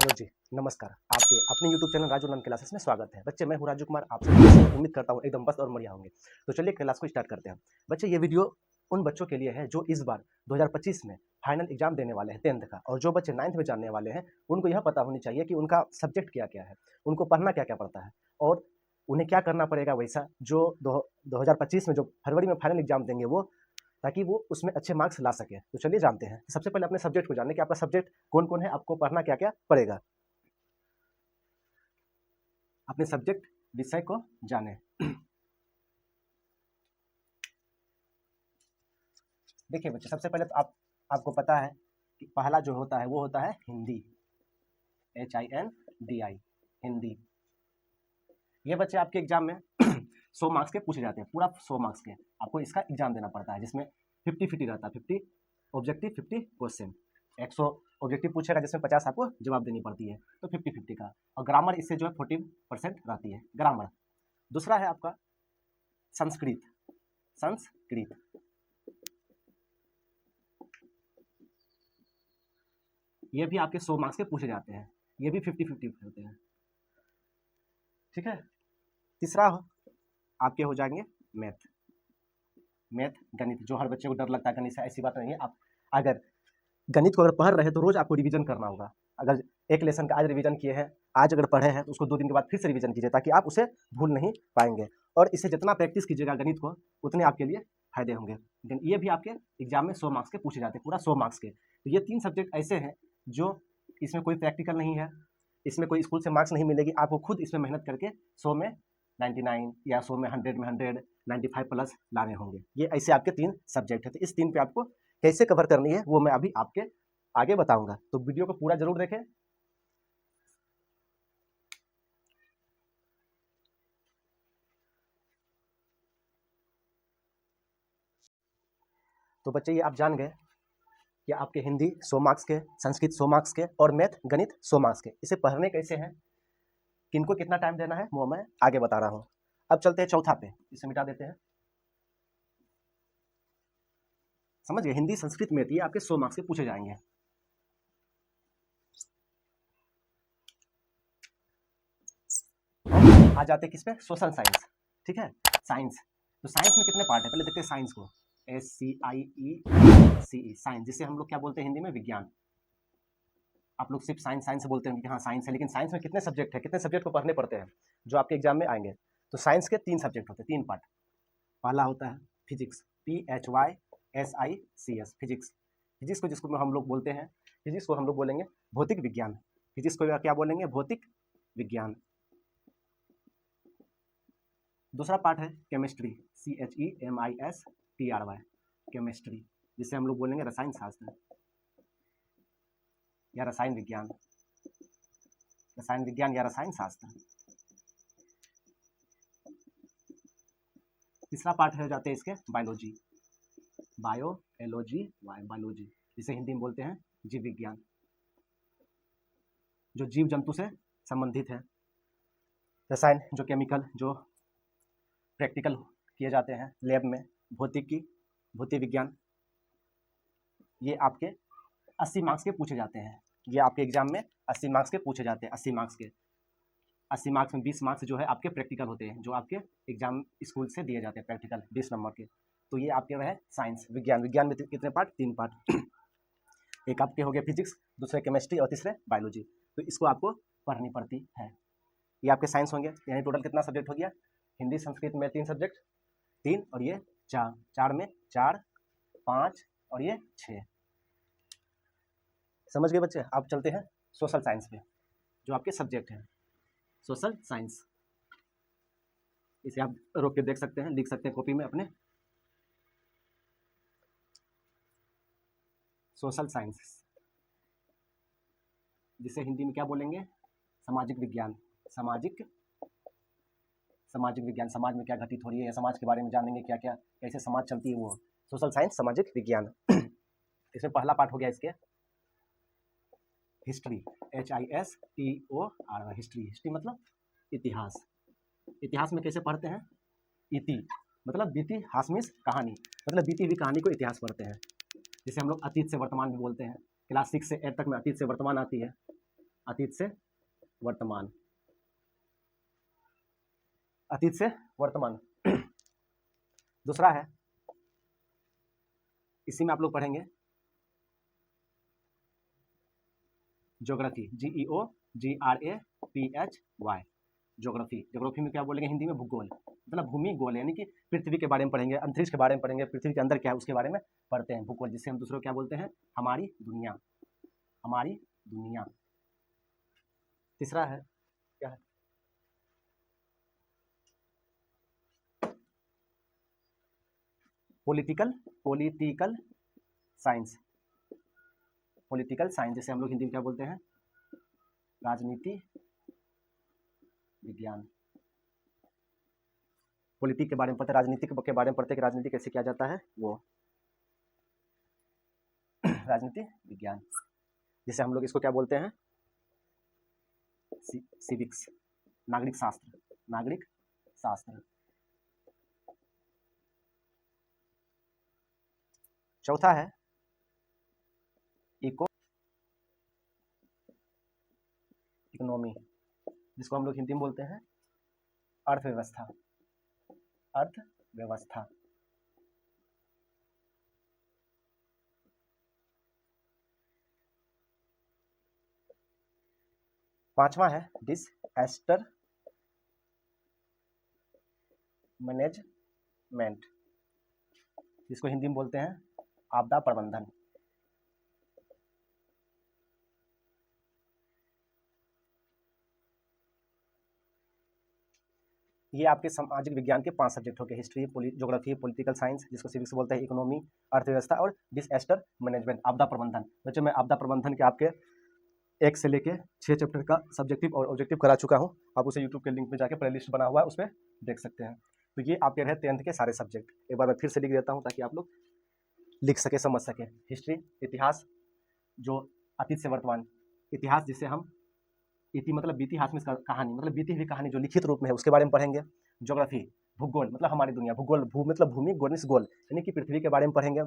Hello जी, नमस्कार। आपके अपने YouTube channel Raju learn classes में स्वागत है। बच्चे मैं हूँ राजू कुमार, आप सभी कैसे हैं? उम्मीद करता हूँ एकदम मस्त और बढ़िया होंगे। तो चलिए क्लास को स्टार्ट करते हैं। बच्चे ये वीडियो उन बच्चों के लिए है जो इस बार 2025 में फाइनल एग्जाम देने वाले हैं 10th का, और जो बच्चे 9th में जाने वाले हैं उनको यह पता होनी चाहिए कि उनका सब्जेक्ट क्या-क्या है, उनको पढ़ना क्या-क्या पड़ता है और उन्हें क्या करना पड़ेगा वैसा जो 2025 में जो फरवरी में फाइनल एग्जाम देंगे वो, ताकि वो उसमें अच्छे मार्क्स ला सकें। तो चलिए जानते हैं। सबसे पहले अपने सब्जेक्ट को जानें कि आपका सब्जेक्ट कौन-कौन है, आपको पढ़ना क्या-क्या पड़ेगा। अपने सब्जेक्ट विषय को जानें। देखिए बच्चे, सबसे पहले तो आपको पता है कि पहला जो होता है वो होता है हिंदी, HINDI, हिंदी। ये बच्चे आपके एग्जाम में 100 मार्क्स के पूछे जाते हैं, पूरा 100 मार्क्स के आपको इसका एग्जाम देना पड़ता है, जिसमें 50-50 रहता है, 50 ऑब्जेक्टिव 50 क्वेश्चन। 100 ऑब्जेक्टिव पूछेगा जिसमें 50 आपको जवाब देनी पड़ती है, तो 50-50 का। और ग्रामर इससे जो है 40% रहती है ग्रामर। दूसरा है आपका संस्कृत। संस्कृत ये भी आपके 100 मार्क्स के पूछे जाते हैं, ये भी 50-50 होते हैं, ठीक है। तीसरा आपके हो जाएंगे मैथ। मैथ गणित, जो हर बच्चे को डर लगता है गणित से, ऐसी बात नहीं है। आप अगर गणित को अगर पढ़ रहे हैं तो रोज आपको रिवीजन करना होगा। अगर एक लेसन का आज रिवीजन किए हैं, आज अगर पढ़े हैं तो उसको 2 दिन के बाद फिर से रिवीजन कीजिए, ताकि आप उसे भूल नहीं पाएंगे। और इसे जितना प्रैक्टिस कीजिएगा गणित को, उतने आपके लिए फायदे होंगे। लेकिन ये भी आपके एग्जाम में 100 मार्क्स के पूछे जाते हैं, पूरा 100 मार्क्स के। तो ये 3 सब्जेक्ट ऐसे हैं जो इसमें कोई प्रैक्टिकल नहीं है, इसमें कोई स्कूल से मार्क्स नहीं मिलेगी, आपको खुद इसमें मेहनत करके 100 में 99 या 100 में 100 में 100, 95 प्लस लाने होंगे। ये ऐसे आपके 3 सब्जेक्ट है। तो इस 3 पे आपको कैसे कवर करनी है वो मैं अभी आपके आगे बताऊंगा, तो वीडियो को पूरा जरूर देखें। तो बच्चे ये आप जान गए कि आपके हिंदी 100 मार्क्स के, संस्कृत 100 मार्क्स के और मैथ गणित 100 मार्क्स के। इसे पढ़ने कैसे हैं, किनको कितना टाइम देना है, वो मैं आगे बता रहा हूँ। अब चलते हैं चौथा पे, इसे मिटा देते हैं। समझ गए, हिंदी संस्कृत मैथ ये आपके 100 मार्क्स के पूछे जाएंगे। आ जाते किस पे, सोशल साइंस, ठीक है। साइंस, तो साइंस में कितने पार्ट है, पहले देखते हैं साइंस को। SCIENCE, साइंस, जिसे हम लोग क्या बोलते हैं हिंदी में, विज्ञान। आप लोग सिर्फ साइंस साइंस बोलते हैं कि हाँ साइंस है, लेकिन साइंस में कितने सब्जेक्ट है, कितने सब्जेक्ट को पढ़ने पड़ते हैं जो आपके एग्जाम में आएंगे। तो साइंस के 3 सब्जेक्ट होते हैं, 3 पार्ट। पहला होता है फिजिक्स, PHYSICS, फिजिक्स। फिजिक्स को जिसको हम लोग बोलते हैं, फिजिक्स को हम लोग बोलेंगे भौतिक विज्ञान। फिजिक्स को क्या बोलेंगे, भौतिक विज्ञान। दूसरा पार्ट है केमिस्ट्री, CHEMISTRY, केमिस्ट्री, जिसे हम लोग बोलेंगे रसायन शास्त्र या रसायन विज्ञान, रसायन विज्ञान या रसायन शास्त्र। तीसरा पार्ट हो जाते हैं इसके बायोलॉजी, बायोलॉजी, जिसे हिंदी में बोलते हैं जीव विज्ञान, जो जीव जंतु से संबंधित है। रसायन, जो केमिकल, जो प्रैक्टिकल किए जाते हैं लैब में। भौतिकी, भौतिक विज्ञान, ये आपके 80 मार्क्स के पूछे जाते हैं। ये आपके एग्जाम में 80 मार्क्स के पूछे जाते हैं, 80 मार्क्स के। 80 मार्क्स में 20 मार्क्स जो है आपके प्रैक्टिकल होते हैं, जो आपके एग्जाम स्कूल से दिए जाते हैं प्रैक्टिकल, 20 नंबर के। तो ये आपके रहे साइंस, विज्ञान। विज्ञान में कितने पार्ट, 3 पार्ट। एक आपके हो गए फिजिक्स, दूसरे केमिस्ट्री और तीसरे बायोलॉजी। तो इसको आपको पढ़नी पड़ती है। ये आपके साइंस होंगे, यानी टोटल कितना सब्जेक्ट हो गया, हिंदी संस्कृत में 3 सब्जेक्ट, 3 और ये 4, 4 में 4, 5 और ये 6। समझ गए बच्चे। आप चलते हैं सोशल साइंस पे, जो आपके सब्जेक्ट हैं सोशल साइंस। इसे आप रोक के देख सकते हैं, लिख सकते हैं कॉपी में अपने। सोशल साइंस, जिसे हिंदी में क्या बोलेंगे, सामाजिक विज्ञान। सामाजिक विज्ञान, समाज में क्या घटित हो रही है, समाज के बारे में जानेंगे, क्या क्या कैसे समाज चलती है, वो सोशल साइंस, सामाजिक विज्ञान। इसमें पहला पार्ट हो गया इसके हिस्ट्री, HISTOR, हिस्ट्री मतलब इतिहास। इतिहास में कैसे पढ़ते हैं, इति मतलब बीती, हास मीन्स कहानी, मतलब बीती हुई कहानी को इतिहास पढ़ते हैं, जिसे हम लोग अतीत से वर्तमान भी बोलते हैं। क्लास 6 से 8 तक में अतीत से वर्तमान आती है। अतीत से वर्तमान, अतीत से वर्तमान। दूसरा है, इसी में आप लोग पढ़ेंगे ज्योग्राफी, GEOGRAPHY, ज्योग्राफी। ज्योग्राफी में क्या बोलेंगे हिंदी में? भूगोल, मतलब भूमि गोल, यानी कि पृथ्वी के बारे में पढ़ेंगे, अंतरिक्ष के बारे में पढ़ेंगे, पृथ्वी के अंदर क्या है उसके बारे में पढ़ते हैं, भूगोल, जिससे हम दूसरों को क्या बोलते हैं? हमारी दुनिया, हमारी दुनिया। तीसरा है, क्या है? पॉलिटिकल साइंस, पॉलिटिकल साइंस, जैसे हम लोग हिंदी में क्या बोलते हैं? राजनीति विज्ञान। पॉलिटिक के बारे में पढ़ते हैं, राजनीति के बारे में पढ़ते हैं कि राजनीति कैसे किया जाता है, वो राजनीति विज्ञान। जैसे हम लोग इसको क्या बोलते हैं? सिविक्स, नागरिक शास्त्र, नागरिक शास्त्र। चौथा है इकोनॉमी, जिसको हम लोग हिंदी में बोलते हैं अर्थव्यवस्था, अर्थव्यवस्था। पांचवा है डिसएस्टर मैनेजमेंट, जिसको हिंदी में बोलते हैं आपदा प्रबंधन। ये आपके सामाजिक विज्ञान के 5 सब्जेक्ट हो गए, हिस्ट्री, ज्योग्राफी, पॉलिटिकल साइंस, जिसको सिविक्स बोलते हैं, इकोनॉमी, अर्थव्यवस्था, और डिसएस्टर मैनेजमेंट, आपदा प्रबंधन। बच्चों मैं आपदा प्रबंधन के आपके 1 से लेके 6 चैप्टर का सब्जेक्टिव और ऑब्जेक्टिव करा चुका हूँ। आप उसे यूट्यूब के लिंक में जाके प्लेलिस्ट बना हुआ है, उसमें देख सकते हैं। तो ये आपके रहे 10th के सारे सब्जेक्ट। एक बार मैं फिर से लिख देता हूँ ताकि आप लोग लिख सके, समझ सके। हिस्ट्री, इतिहास, जो अतीत से वर्तमान, इतिहास जिसे हम इति मतलब बीती, हाथ में कहानी, मतलब बीती हुई कहानी जो लिखित रूप में है उसके बारे में पढ़ेंगे। ज्योग्राफी, भूगोल, मतलब हमारी दुनिया, भूगोल, भू मतलब भूमि, गोल गोल, यानी कि पृथ्वी के बारे में पढ़ेंगे,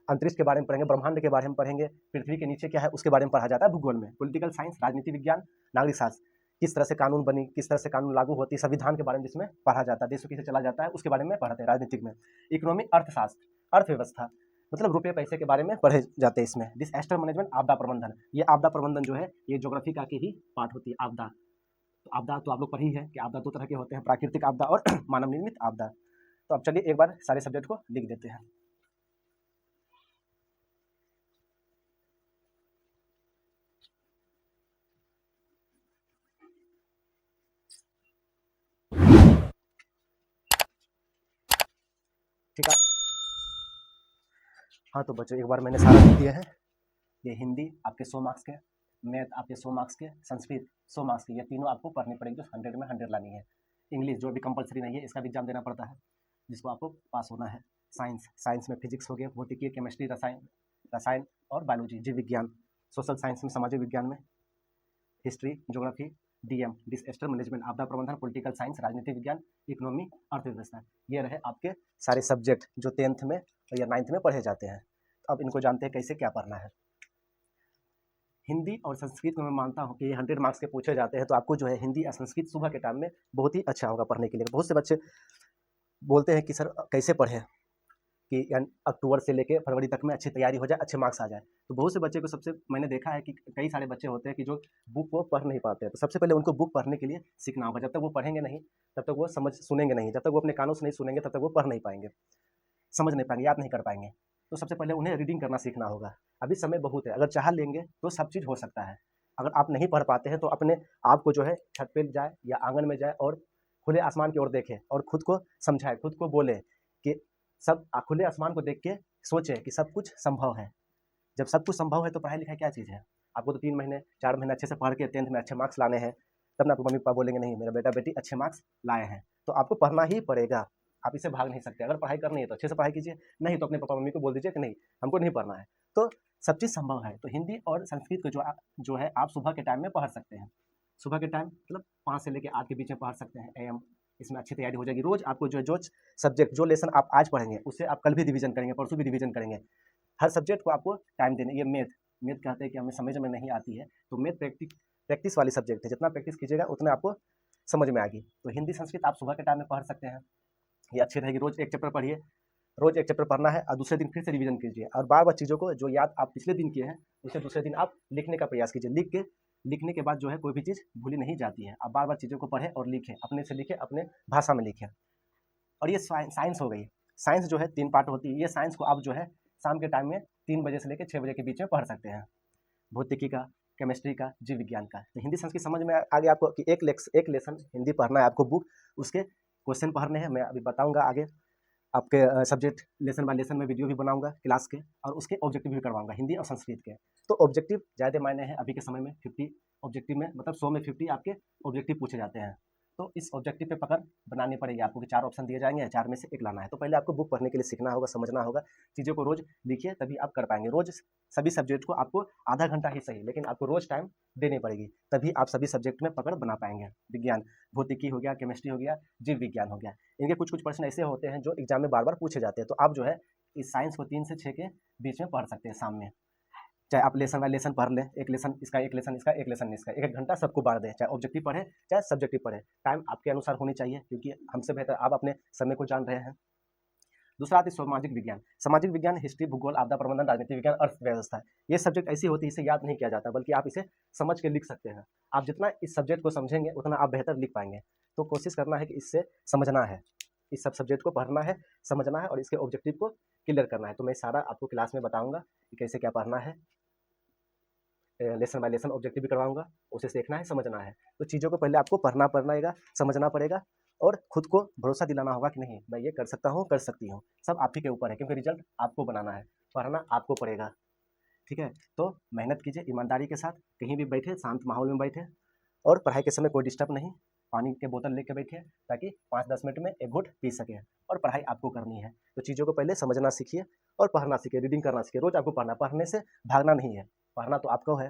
अंतरिक्ष के बारे में पढ़ेंगे, ब्रह्मांड के बारे में पढ़ेंगे, पृथ्वी के नीचे क्या है उसके बारे में पढ़ा जाता है भूगोल में। पॉलिटिकल साइंस, राजनीति विज्ञान, नागरिक शास्त्र, किस तरह से कानून बनी, किस तरह से कानून लागू होती है, संविधान के बारे में जिसमें पढ़ा जाता है, देश कैसे चला जाता है उसके बारे में पढ़ाते हैं राजनीतिक में। इकोनॉमी, अर्थशास्त्र, अर्थव्यवस्था, मतलब रुपये पैसे के बारे में पढ़े जाते हैं इसमें। डिसएस्टर मैनेजमेंट, आपदा प्रबंधन, ये आपदा प्रबंधन जो है ये ज्योग्राफी का की ही पार्ट होती है। आपदा, तो आपदा तो आप लोग पढ़ी है कि आपदा 2 तरह के होते हैं, प्राकृतिक आपदा और मानव निर्मित आपदा। तो अब चलिए एक बार सारे सब्जेक्ट को लिख देते हैं। ठीक है, हाँ तो बच्चों एक बार मैंने सारा लिख दिया है। ये हिंदी आपके 100 मार्क्स के, मैथ आपके 100 मार्क्स के, संस्कृत 100 मार्क्स के, ये तीनों आपको पढ़नी पड़ेगी जो 100 में 100 लानी है। इंग्लिश जो भी कंपलसरी नहीं है, इसका भी एग्जाम देना पड़ता है जिसको आपको पास होना है। साइंस, साइंस में फिजिक्स हो गया, भौतिकी, केमिस्ट्री, रसायन और बायोलॉजी, जीव विज्ञान। सोशल साइंस में सामाजिक विज्ञान में हिस्ट्री, ज्योग्राफी, डीएम, डिसएस्टर मैनेजमेंट, आपदा प्रबंधन, पॉलिटिकल साइंस, राजनीति विज्ञान, इकोनॉमी, अर्थव्यवस्था। ये रहे आपके सारे सब्जेक्ट जो 10th में या 9th में पढ़े जाते हैं। अब इनको जानते हैं कैसे क्या पढ़ना है। हिंदी और संस्कृत में मैं मानता हूँ कि 100 मार्क्स के पूछे जाते हैं, तो आपको जो है हिंदी या संस्कृत सुबह के टाइम में बहुत ही अच्छा होगा पढ़ने के लिए। बहुत से बच्चे बोलते हैं कि सर कैसे पढ़ें कि अक्टूबर से लेकर फरवरी तक में अच्छी तैयारी हो जाए, अच्छे मार्क्स आ जाए। तो बहुत से बच्चे को सबसे मैंने देखा है कि कई सारे बच्चे होते हैं कि जो बुक को पढ़ नहीं पाते हैं। तो सबसे पहले उनको बुक पढ़ने के लिए सीखना होगा। जब तक वो पढ़ेंगे नहीं तब तक वो सुनेंगे नहीं, जब तक वो अपने कानों से नहीं सुनेंगे तब तक वो पढ़ नहीं पाएंगे, समझ नहीं पाएंगे, याद नहीं कर पाएंगे। तो सबसे पहले उन्हें रीडिंग करना सीखना होगा। अभी समय बहुत है, अगर चाह लेंगे तो सब चीज़ हो सकता है। अगर आप नहीं पढ़ पाते हैं तो अपने आप को जो है छत पे जाए या आंगन में जाए और खुले आसमान की ओर देखें और खुद को समझाए, खुद को बोले कि सब खुले आसमान को देख के सोचे कि सब कुछ संभव है। जब सब कुछ संभव है तो पढ़ाई लिखाई क्या चीज़ है? आपको तो 3 महीने 4 महीने अच्छे से पढ़ के 10th में अच्छे मार्क्स लाने हैं, तब ना आपको मम्मी पापा बोलेंगे नहीं मेरा बेटा बेटी अच्छे मार्क्स लाए हैं। तो आपको पढ़ना ही पड़ेगा, आप इससे भाग नहीं सकते। अगर पढ़ाई करनी है तो अच्छे से पढ़ाई कीजिए, नहीं तो अपने पापा मम्मी को बोल दीजिए कि नहीं हमको नहीं पढ़ना है। तो सब चीज़ संभव है। तो हिंदी और संस्कृत को जो है आप सुबह के टाइम में पढ़ सकते हैं। सुबह के टाइम मतलब 5 से लेकर 8 के बीच में पढ़ सकते हैं AM। इसमें अच्छी तैयारी हो जाएगी। रोज आपको जो सब्जेक्ट जो लेसन आप आज पढ़ेंगे उससे आप कल भी रिवीजन करेंगे, परसों भी रिवीजन करेंगे। हर सब्जेक्ट को आपको टाइम देने। ये मैथ कहते हैं कि हमें समझ में नहीं आती है, तो मैथ प्रैक्टिस वाली सब्जेक्ट है, जितना प्रैक्टिस कीजिएगा उतना आपको समझ में आएगी। तो हिंदी संस्कृत आप सुबह के टाइम में पढ़ सकते हैं, ये अच्छी रहेगी। रोज एक चैप्टर पढ़िए, रोज एक चैप्टर पढ़ना है और दूसरे दिन फिर से रिवीजन कीजिए, और बार बार चीज़ों को जो याद आप पिछले दिन किए हैं उसे दूसरे दिन आप लिखने का प्रयास कीजिए। लिखने के बाद जो है कोई भी चीज़ भूली नहीं जाती है। आप बार बार चीज़ों को पढ़ें और लिखें, अपने से लिखें, अपने भाषा में लिखें। और ये साइंस हो गई। साइंस जो है 3 पार्ट होती है। ये साइंस को आप जो है शाम के टाइम में 3 बजे से लेकर 6 बजे के बीच में पढ़ सकते हैं। भौतिकी का, केमिस्ट्री का, जीव विज्ञान का। तो हिंदी संस्कृत समझ में आ गया आपको कि एक लेसन हिंदी पढ़ना है आपको, बुक उसके क्वेश्चन पढ़ने हैं। मैं अभी बताऊंगा आगे आपके सब्जेक्ट लेसन बाय लेसन में वीडियो भी बनाऊंगा क्लास के, और उसके ऑब्जेक्टिव भी करवाऊंगा हिंदी और संस्कृत के। तो ऑब्जेक्टिव ज़्यादा मायने हैं अभी के समय में। 50 ऑब्जेक्टिव में, मतलब 100 में 50 आपके ऑब्जेक्टिव पूछे जाते हैं। तो इस ऑब्जेक्टिव पे पकड़ बनानी पड़ेगी आपको कि 4 ऑप्शन दिए जाएंगे, 4 में से 1 लाना है। तो पहले आपको बुक पढ़ने के लिए सीखना होगा, समझना होगा, चीज़ों को रोज लिखिए तभी आप कर पाएंगे। रोज सभी सब्जेक्ट को आपको आधा घंटा ही सही, लेकिन आपको रोज टाइम देनी पड़ेगी, तभी आप सभी सब्जेक्ट में पकड़ बना पाएंगे। विज्ञान, भौतिकी हो गया, केमिस्ट्री हो गया, जीव विज्ञान हो गया, इनके कुछ कुछ प्रश्न ऐसे होते हैं जो एग्जाम में बार बार पूछे जाते हैं। तो आप जो है इस साइंस को 3 से 6 के बीच में पढ़ सकते हैं शाम में। चाहे आप लेसन बाय लेसन पढ़ लें, एक लेसन इसका, एक लेसन इसका, एक लेसन इसका, 1-1 घंटा सबको बांट दें। चाहे ऑब्जेक्टिव पढ़े, चाहे सब्जेक्टिव पढ़े, टाइम आपके अनुसार होनी चाहिए, क्योंकि हमसे बेहतर आप अपने समय को जान रहे हैं। दूसरा आती है सामाजिक विज्ञान। सामाजिक विज्ञान हिस्ट्री, भूगोल, आपदा प्रबंधन, राजनीति विज्ञान, अर्थव्यवस्था। ये सब्जेक्ट ऐसी होती है, इसे याद नहीं किया जाता, बल्कि आप इसे समझ के लिख सकते हैं। आप जितना इस सब्जेक्ट को समझेंगे उतना आप बेहतर लिख पाएंगे। तो कोशिश करना है कि इससे समझना है, इस सब सब्जेक्ट को पढ़ना है, समझना है और इसके ऑब्जेक्टिव को क्लियर करना है। तो मैं सारा आपको क्लास में बताऊंगा कि कैसे क्या पढ़ना है, लेसन बाय लेसन ऑब्जेक्टिव भी करवाऊंगा, उसे देखना है, समझना है। तो चीज़ों को पहले आपको पढ़ना पड़ेगा, समझना पड़ेगा, और खुद को भरोसा दिलाना होगा कि नहीं मैं ये कर सकता हूँ, कर सकती हूँ। सब आप ही के ऊपर है, क्योंकि रिजल्ट आपको बनाना है, पढ़ना आपको पड़ेगा। ठीक है, तो मेहनत कीजिए ईमानदारी के साथ, कहीं भी बैठे शांत माहौल में बैठे, और पढ़ाई के समय कोई डिस्टर्ब नहीं, पानी के बोतल लेके बैठिए ताकि 5-10 मिनट में एक घूंट पी सकें, और पढ़ाई आपको करनी है। तो चीज़ों को पहले समझना सीखिए और पढ़ना सीखिए, रीडिंग करना सीखिए। रोज आपको पढ़ना, पढ़ने से भागना नहीं है, पढ़ना तो आपको है,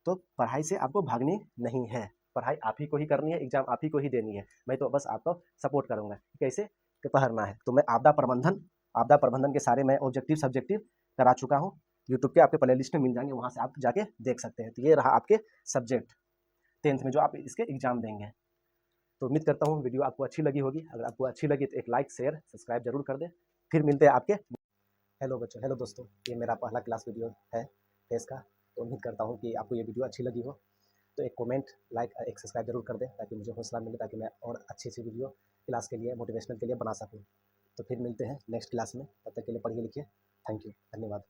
तो पढ़ाई से आपको भागनी नहीं है। पढ़ाई आप ही को ही करनी है, एग्जाम आप ही को ही देनी है। मैं तो बस आपको सपोर्ट करूंगा कैसे कि पढ़ना है। तो मैं आपदा प्रबंधन के सारे मैं ऑब्जेक्टिव सब्जेक्टिव करा चुका हूँ। यूट्यूब पे आपके प्ले लिस्ट में मिल जाएंगे, वहाँ से आप जाके देख सकते हैं। तो ये रहा आपके सब्जेक्ट 10th में जो आप इसके एग्जाम देंगे। तो उम्मीद करता हूँ वीडियो आपको अच्छी लगी होगी। अगर आपको अच्छी लगी तो एक लाइक, शेयर, सब्सक्राइब जरूर कर दें। फिर मिलते हैं आपके। हेलो बच्चों, हेलो दोस्तों, ये मेरा पहला क्लास वीडियो है टेस्ट का। तो उम्मीद करता हूँ कि आपको ये वीडियो अच्छी लगी हो। तो एक कमेंट, लाइक, एक सब्सक्राइब जरूर कर दें, ताकि मुझे हौसला मिले, ताकि मैं और अच्छी सी वीडियो क्लास के लिए, मोटिवेशनल के लिए बना सकूँ। तो फिर मिलते हैं नेक्स्ट क्लास में, तब तक के लिए पढ़िए लिखिए। थैंक यू, धन्यवाद।